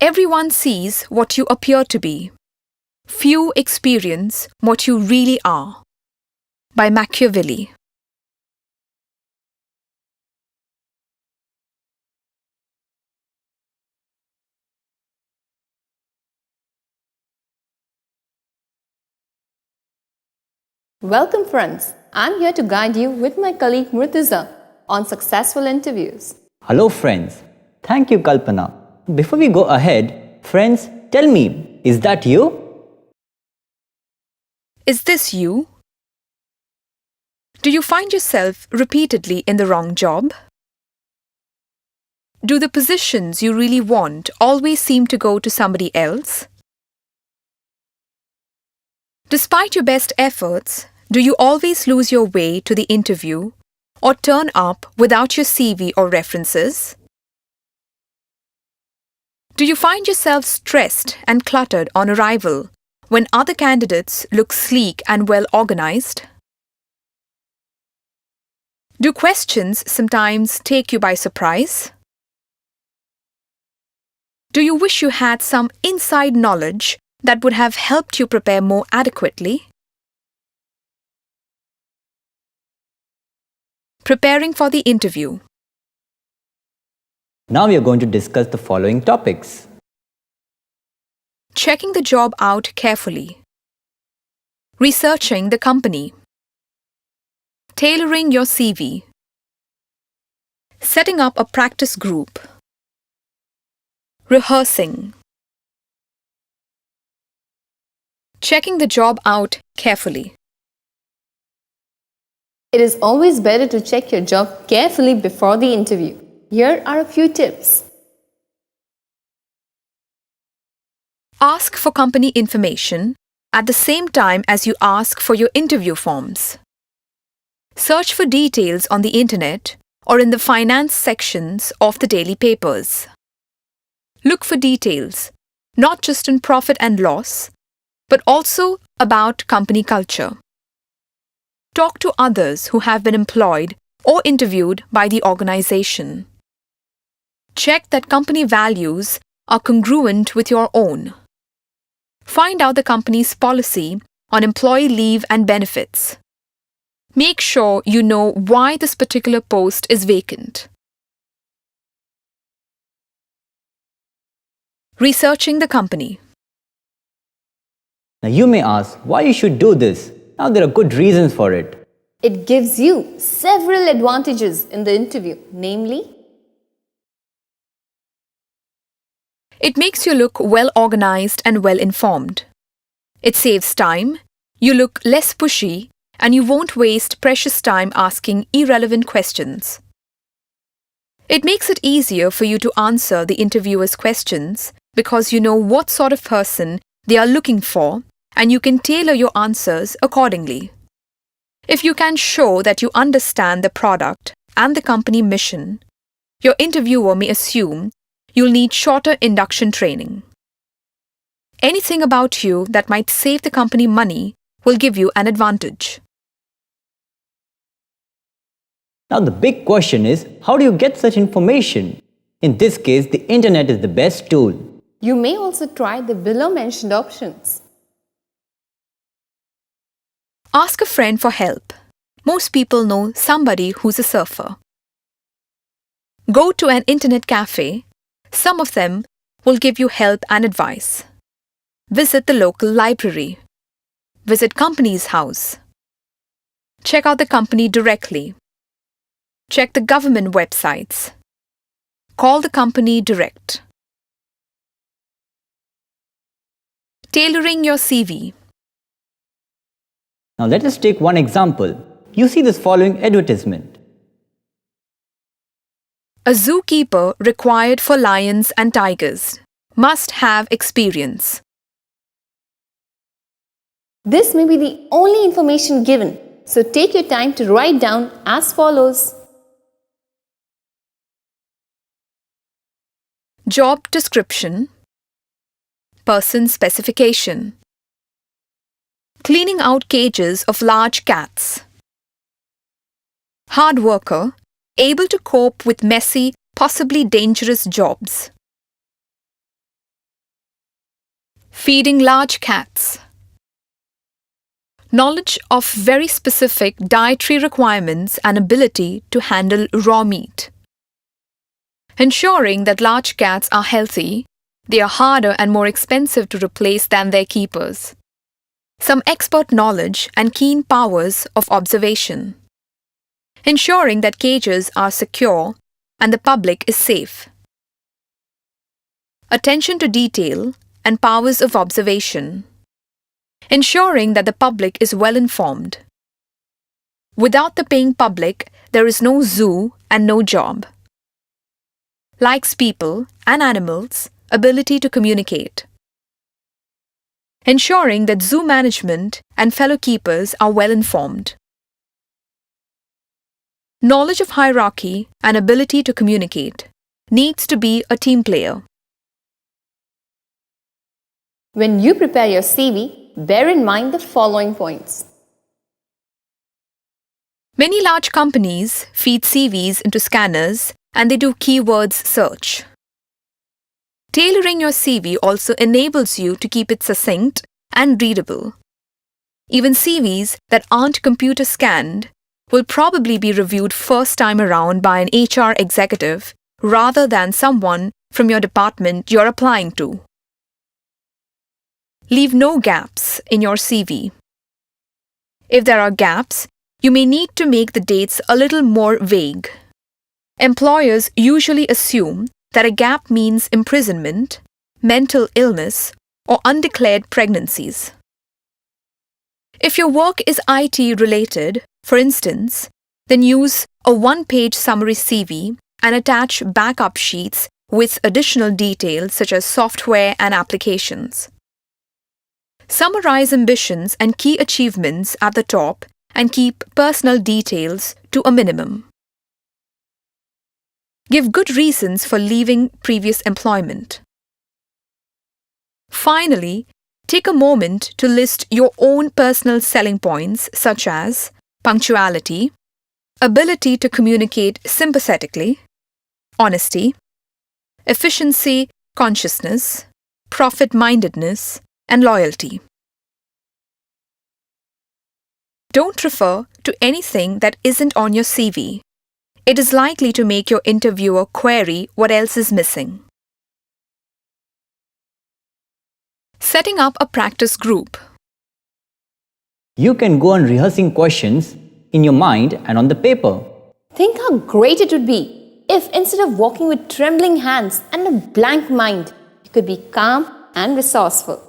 Everyone sees what you appear to be. Few experience what you really are. By Machiavelli. Welcome friends, I'm here to guide you with my colleague Murtaza on successful interviews. Hello friends, thank you Kalpana. Before we go ahead, friends, tell me, is that you? Is this you? Do you find yourself repeatedly in the wrong job? Do the positions you really want always seem to go to somebody else? Despite your best efforts, do you always lose your way to the interview or turn up without your CV or references? Do you find yourself stressed and cluttered on arrival when other candidates look sleek and well organized? Do questions sometimes take you by surprise? Do you wish you had some inside knowledge that would have helped you prepare more adequately? Preparing for the interview. Now we are going to discuss the following topics. Checking the job out carefully. Researching the company. Tailoring your CV. Setting up a practice group. Rehearsing. Checking the job out carefully. It is always better to check your job carefully before the interview. Here are a few tips. Ask for company information at the same time as you ask for your interview forms. Search for details on the internet or in the finance sections of the daily papers. Look for details, not just in profit and loss, but also about company culture. Talk to others who have been employed or interviewed by the organization. Check that company values are congruent with your own. Find out the company's policy on employee leave and benefits. Make sure you know why this particular post is vacant. Researching the company. Now you may ask why you should do this. Now there are good reasons for it. It gives you several advantages in the interview, namely, it makes you look well organized and well informed. It saves time, you look less pushy, and you won't waste precious time asking irrelevant questions. It makes it easier for you to answer the interviewer's questions because you know what sort of person they are looking for and you can tailor your answers accordingly. If you can show that you understand the product and the company mission, your interviewer may assume you'll need shorter induction training. Anything about you that might save the company money will give you an advantage. Now the big question is, how do you get such information? In this case, the internet is the best tool. you may also try the below mentioned options. Ask a friend for help. Most people know somebody who's a surfer. Go to an internet cafe. Some of them will give you help and advice. Visit the local library. Visit company's house. Check out the company directly. Check the government websites. Call the company direct. Tailoring your CV. Now let us take one example. You see this following advertisement. A zookeeper required for lions and tigers. Must have experience. This may be the only information given, so take your time to write down as follows. Job description. Person specification. Cleaning out cages of large cats. Hard worker, able to cope with messy, possibly dangerous jobs. Feeding large cats. Knowledge of very specific dietary requirements and ability to handle raw meat. Ensuring that large cats are healthy, they are harder and more expensive to replace than their keepers. Some expert knowledge and keen powers of observation. Ensuring that cages are secure and the public is safe. Attention to detail and powers of observation. Ensuring that the public is well informed. Without the paying public, there is no zoo and no job. Likes people and animals, ability to communicate. Ensuring that zoo management and fellow keepers are well informed. Knowledge of hierarchy and ability to communicate. Needs to be a team player. When you prepare your CV, bear in mind the following points. Many large companies feed CVs into scanners and they do keywords search. Tailoring your CV also enables you to keep it succinct and readable. Even CVs that aren't computer scanned will probably be reviewed first time around by an HR executive rather than someone from your department you're applying to. Leave no gaps in your CV. If there are gaps, you may need to make the dates a little more vague. Employers usually assume that a gap means imprisonment, mental illness, or undeclared pregnancies. If your work is IT related, for instance, then use a one-page summary CV and attach backup sheets with additional details such as software and applications. Summarize ambitions and key achievements at the top and keep personal details to a minimum. Give good reasons for leaving previous employment. Finally, take a moment to list your own personal selling points such as punctuality, ability to communicate sympathetically, honesty, efficiency, consciousness, profit-mindedness, and loyalty. Don't refer to anything that isn't on your CV. It is likely to make your interviewer query what else is missing. Setting up a practice group. You can go on rehearsing questions in your mind and on the paper. Think how great it would be if instead of walking with trembling hands and a blank mind, you could be calm and resourceful.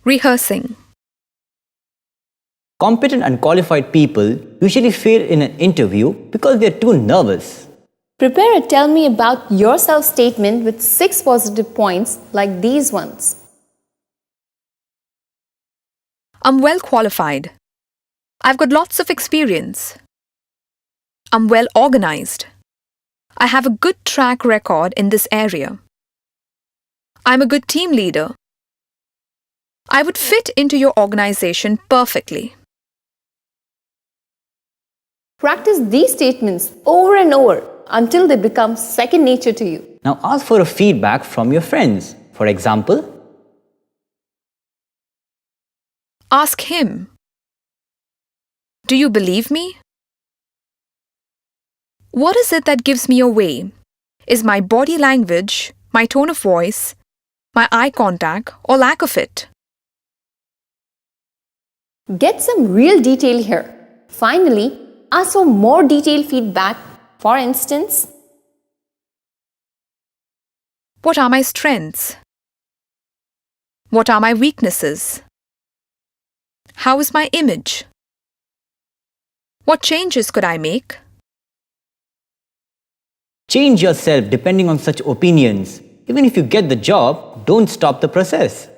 Rehearsing. Competent and qualified people usually fail in an interview because they are too nervous. Prepare a tell me about yourself statement with 6 positive points like these ones. I'm well qualified. I've got lots of experience. I'm well organized. I have a good track record in this area. I'm a good team leader. I would fit into your organization perfectly. Practice these statements over and over until they become second nature to you. Now ask for a feedback from your friends. For example, Ask him. Do you believe me? What is it that gives me away? Is my body language, my tone of voice, my eye contact, or lack of it? Get some real detail here. Finally, ask for more detailed feedback. For instance, What are my strengths? What are my weaknesses? How is my image? What changes could I make? change yourself depending on such opinions. Even if you get the job, don't stop the process.